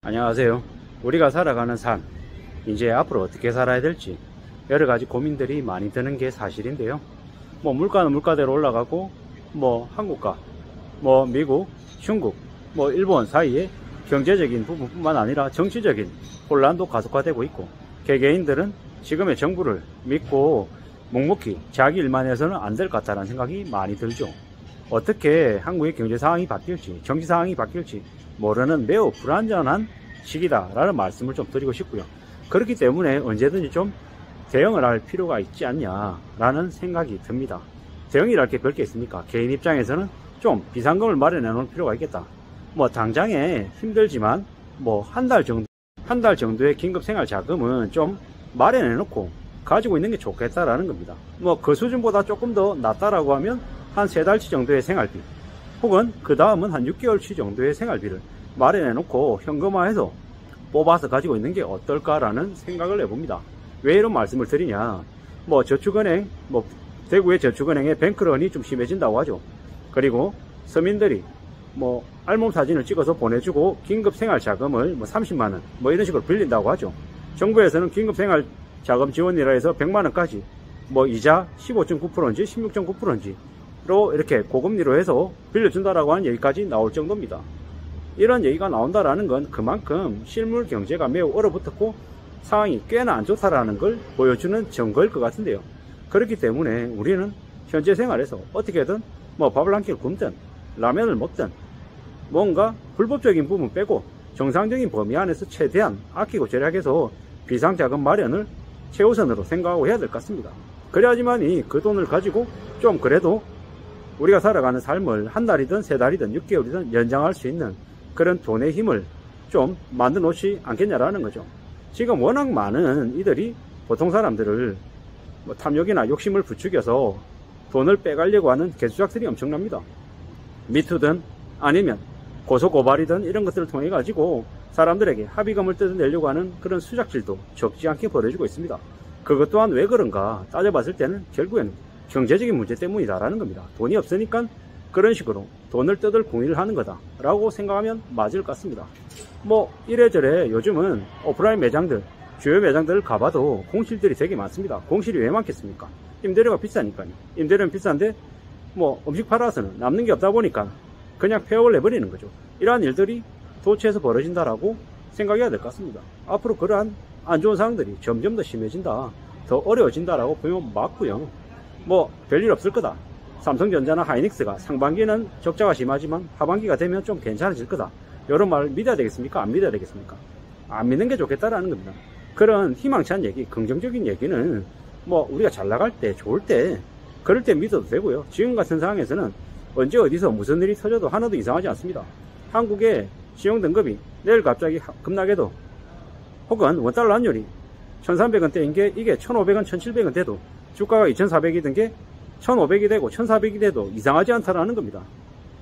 안녕하세요. 우리가 살아가는 삶, 이제 앞으로 어떻게 살아야 될지 여러 가지 고민들이 많이 드는 게 사실인데요. 물가는 물가대로 올라가고, 한국과, 미국, 중국, 일본 사이에 경제적인 부분뿐만 아니라 정치적인 혼란도 가속화되고 있고, 개개인들은 지금의 정부를 믿고 묵묵히 자기 일만 해서는 안 될 것 같다는 생각이 많이 들죠. 어떻게 한국의 경제 상황이 바뀔지, 정치 상황이 바뀔지 모르는 매우 불안전한 시기다라는 말씀을 좀 드리고 싶고요. 그렇기 때문에 언제든지 좀 대응을 할 필요가 있지 않냐라는 생각이 듭니다. 대응이랄 게 별 게 있습니까? 개인 입장에서는 좀 비상금을 마련해 놓을 필요가 있겠다. 당장에 힘들지만 한 달 정도의 긴급 생활 자금은 좀 마련해 놓고 가지고 있는 게 좋겠다라는 겁니다. 그 수준보다 조금 더 낫다라고 하면 한 3달치 정도의 생활비, 혹은 그 다음은 한 6개월치 정도의 생활비를 마련해 놓고 현금화해서 뽑아서 가지고 있는 게 어떨까라는 생각을 해봅니다. 왜 이런 말씀을 드리냐? 저축은행, 대구의 저축은행의 뱅크런이 좀 심해진다고 하죠. 그리고 서민들이 알몸 사진을 찍어서 보내주고 긴급 생활 자금을 30만원 이런 식으로 빌린다고 하죠. 정부에서는 긴급 생활 자금 지원이라 해서 100만원까지 이자 15.9%인지 16.9%인지로 이렇게 고금리로 해서 빌려준다라고 하는 얘기까지 나올 정도입니다. 이런 얘기가 나온다라는 건 그만큼 실물 경제가 매우 얼어붙었고 상황이 꽤나 안 좋다라는 걸 보여주는 증거일 것 같은데요. 그렇기 때문에 우리는 현재 생활에서 어떻게든 밥을 한 끼를 굶든 라면을 먹든 뭔가 불법적인 부분 빼고 정상적인 범위 안에서 최대한 아끼고 절약해서 비상자금 마련을 최우선으로 생각하고 해야 될 것 같습니다. 그래야지만이 그 돈을 가지고 좀 그래도 우리가 살아가는 삶을 한 달이든 3달이든 6개월이든 연장할 수 있는 그런 돈의 힘을 좀 만들어 놓지 않겠냐라는 거죠. 지금 워낙 많은 이들이 보통 사람들을 탐욕이나 욕심을 부추겨서 돈을 빼가려고 하는 개수작들이 엄청납니다. 미투든 아니면 고소고발이든 이런 것들을 통해 가지고 사람들에게 합의금을 뜯어내려고 하는 그런 수작질도 적지 않게 벌어지고 있습니다. 그것 또한 왜 그런가 따져봤을 때는 결국에는 경제적인 문제 때문이다라는 겁니다. 돈이 없으니까 그런 식으로 돈을 뜯을 궁리를 하는 거다 라고 생각하면 맞을 것 같습니다. 이래저래 요즘은 오프라인 매장들, 주요 매장들을 가봐도 공실들이 되게 많습니다. 공실이 왜 많겠습니까? 임대료가 비싸니까요. 임대료는 비싼데 음식 팔아서는 남는 게 없다 보니까 그냥 폐업을 해버리는 거죠. 이러한 일들이 도처에서 벌어진다라고 생각해야 될 것 같습니다. 앞으로 그러한 안 좋은 상황들이 점점 더 심해진다, 더 어려워진다라고 보면 맞고요. 별일 없을 거다. 삼성전자나 하이닉스가 상반기는 적자가 심하지만 하반기가 되면 좀 괜찮아질 거다. 이런 말 믿어야 되겠습니까? 안 믿어야 되겠습니까? 안 믿는 게 좋겠다라는 겁니다. 그런 희망찬 얘기, 긍정적인 얘기는 우리가 잘 나갈 때, 좋을 때, 그럴 때 믿어도 되고요. 지금 같은 상황에서는 언제 어디서 무슨 일이 터져도 하나도 이상하지 않습니다. 한국의 신용등급이 내일 갑자기 급락해도, 혹은 원달러 환율이 1300원대인 게 이게 1500원, 1700원 돼도, 주가가 2400이던 게 1500이 되고 1400이 돼도 이상하지 않다라는 겁니다.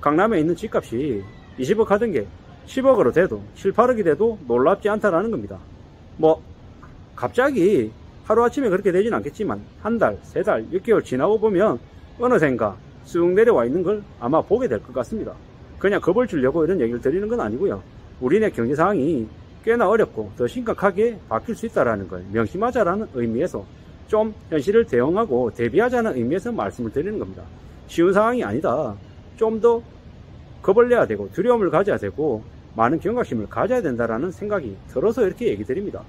강남에 있는 집값이 20억 하던 게 10억으로 돼도 7, 8억이 돼도 놀랍지 않다라는 겁니다. 갑자기 하루아침에 그렇게 되진 않겠지만 한 달, 3달, 6개월 지나고 보면 어느샌가 쑥 내려와 있는 걸 아마 보게 될 것 같습니다. 그냥 겁을 주려고 이런 얘기를 드리는 건 아니고요. 우리네 경제 상황이 꽤나 어렵고 더 심각하게 바뀔 수 있다는 걸 명심하자라는 의미에서 좀 현실을 대응하고 대비하자는 의미에서 말씀을 드리는 겁니다. 쉬운 상황이 아니다. 좀 더 겁을 내야 되고 두려움을 가져야 되고 많은 경각심을 가져야 된다라는 생각이 들어서 이렇게 얘기 드립니다.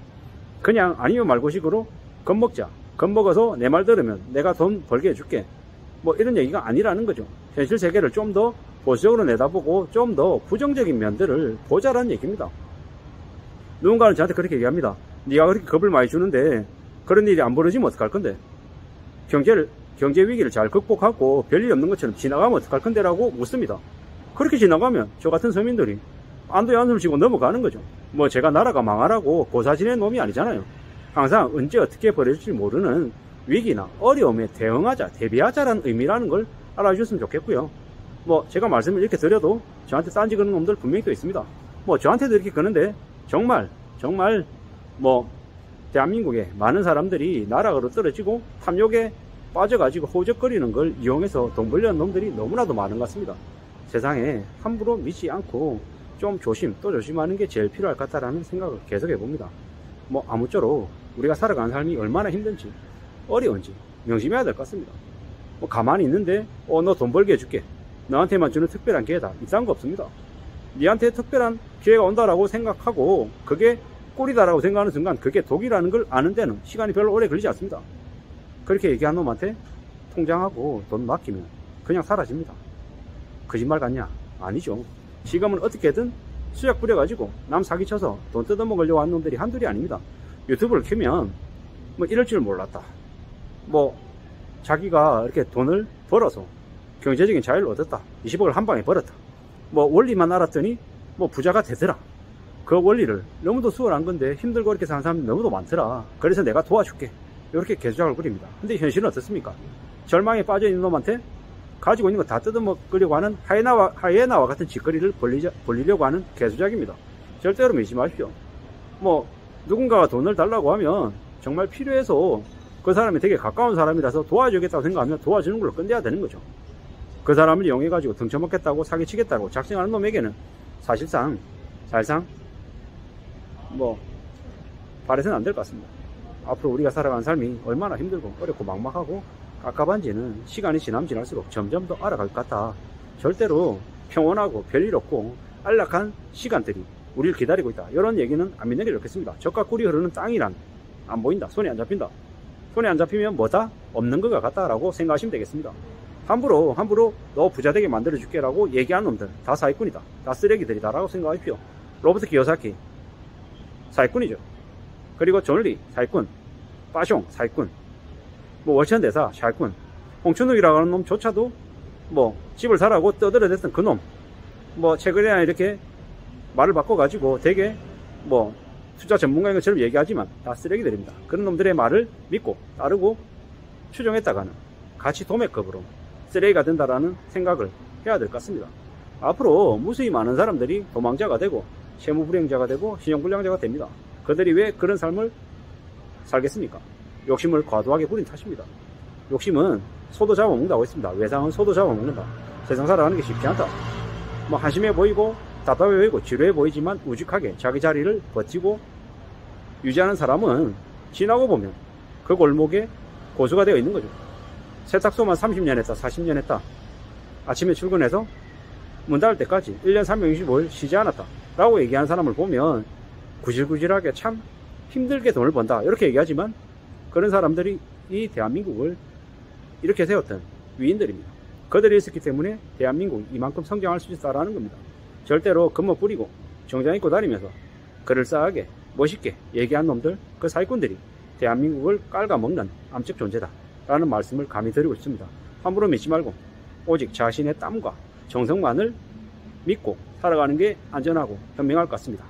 그냥 아니면 말고식으로 겁먹자. 겁먹어서 내 말 들으면 내가 돈 벌게 해줄게. 이런 얘기가 아니라는 거죠. 현실 세계를 좀 더 보수적으로 내다보고 좀 더 부정적인 면들을 보자라는 얘기입니다. 누군가는 저한테 그렇게 얘기합니다. 네가 그렇게 겁을 많이 주는데 그런 일이 안 벌어지면 어떡할 건데? 경제 위기를 잘 극복하고 별일 없는 것처럼 지나가면 어떡할 건데? 라고 묻습니다. 그렇게 지나가면 저 같은 서민들이 안도의 한숨을 쉬고 넘어가는 거죠. 제가 나라가 망하라고 고사 지낸 놈이 아니잖아요. 항상 언제 어떻게 벌어질지 모르는 위기나 어려움에 대응하자, 대비하자라는 의미라는 걸 알아주셨으면 좋겠고요. 제가 말씀을 이렇게 드려도 저한테 딴지 그는 놈들 분명히 또 있습니다. 저한테도 이렇게 그러는데 정말 대한민국에 많은 사람들이 나락으로 떨어지고 탐욕에 빠져가지고 허우적거리는 걸 이용해서 돈 벌려는 놈들이 너무나도 많은 것 같습니다. 세상에 함부로 믿지 않고 좀 또 조심하는 게 제일 필요할 것 같다라는 생각을 계속 해봅니다. 뭐 아무쪼록 우리가 살아가는 삶이 얼마나 힘든지 어려운지 명심해야 될 것 같습니다. 뭐 가만히 있는데 너 돈 벌게 해줄게, 너한테만 주는 특별한 기회다, 이딴 거 없습니다. 니한테 특별한 기회가 온다라고 생각하고 그게 꼴이다라고 생각하는 순간 그게 독이라는 걸 아는 데는 시간이 별로 오래 걸리지 않습니다. 그렇게 얘기한 놈한테 통장하고 돈 맡기면 그냥 사라집니다. 거짓말 같냐? 아니죠. 지금은 어떻게든 수작 부려가지고 남 사기쳐서 돈 뜯어먹으려고 하는 놈들이 한둘이 아닙니다. 유튜브를 켜면 뭐 이럴 줄 몰랐다, 뭐 자기가 이렇게 돈을 벌어서 경제적인 자유를 얻었다, 20억을 한 방에 벌었다, 뭐 원리만 알았더니 뭐 부자가 되더라, 그 원리를 너무도 수월한 건데 힘들고 이렇게 사는 사람이 너무도 많더라, 그래서 내가 도와줄게, 이렇게 개주작을 부립니다. 근데 현실은 어떻습니까? 절망에 빠져있는 놈한테 가지고 있는 거 다 뜯어먹으려고 하는 하이에나와 같은 짓거리를 벌리려고 하는 개수작입니다. 절대로 믿지 마십시오. 뭐 누군가가 돈을 달라고 하면 정말 필요해서 그 사람이 되게 가까운 사람이라서 도와주겠다고 생각하면 도와주는 걸로 끝내야 되는 거죠. 그 사람을 이용해가지고 등쳐먹겠다고 사기치겠다고 작정하는 놈에게는 사실상 뭐 바래서는 안 될 것 같습니다. 앞으로 우리가 살아가는 삶이 얼마나 힘들고 어렵고 막막하고 깝깝한지는 시간이 지날수록 점점 더 알아갈 것 같다. 절대로 평온하고 별일 없고 안락한 시간들이 우리를 기다리고 있다, 이런 얘기는 안 믿는 게 좋겠습니다. 적과 꿀이 흐르는 땅이란 안 보인다, 손이 안 잡힌다. 손이 안 잡히면 뭐다? 없는 것 같다라고 생각하시면 되겠습니다. 함부로 너 부자 되게 만들어 줄게 라고 얘기하는 놈들 다 사기꾼이다, 다 쓰레기들이다 라고 생각하십시오. 로버트 키요사키 사기꾼이죠. 그리고 존리 사기꾼, 빠숑 사기꾼, 뭐 월천대사 사기꾼, 홍춘욱이라고 하는 놈조차도 뭐 집을 사라고 떠들어댔던 그놈, 뭐 최근에 이렇게 말을 바꿔가지고 되게 뭐 투자 전문가인 것처럼 얘기하지만 다 쓰레기들입니다. 그런 놈들의 말을 믿고 따르고 추종했다가는 같이 도매급으로 쓰레기가 된다라는 생각을 해야 될 것 같습니다. 앞으로 무수히 많은 사람들이 도망자가 되고 채무불이행자가 되고 신용불량자가 됩니다. 그들이 왜 그런 삶을 살겠습니까? 욕심을 과도하게 부린 탓입니다. 욕심은 소도 잡아먹는다고 했습니다. 외상은 소도 잡아먹는다. 세상 살아가는 게 쉽지 않다. 뭐 한심해 보이고 답답해 보이고 지루해 보이지만 우직하게 자기 자리를 버티고 유지하는 사람은 지나고 보면 그 골목에 고수가 되어 있는 거죠. 세탁소만 30년 했다, 40년 했다, 아침에 출근해서 문 닫을 때까지 1년 365일 쉬지 않았다 라고 얘기하는 사람을 보면 구질구질하게 참 힘들게 돈을 번다 이렇게 얘기하지만 그런 사람들이 이 대한민국을 이렇게 세웠던 위인들입니다. 그들이 있었기 때문에 대한민국이 이만큼 성장할 수 있다라는 겁니다. 절대로 금목 뿌리고 정장 입고 다니면서 그럴싸하게 멋있게 얘기한 놈들, 그 사기꾼들이 대한민국을 깔아먹는 암적 존재다 라는 말씀을 감히 드리고 있습니다. 함부로 믿지 말고 오직 자신의 땀과 정성만을 믿고 살아가는 게 안전하고 현명할 것 같습니다.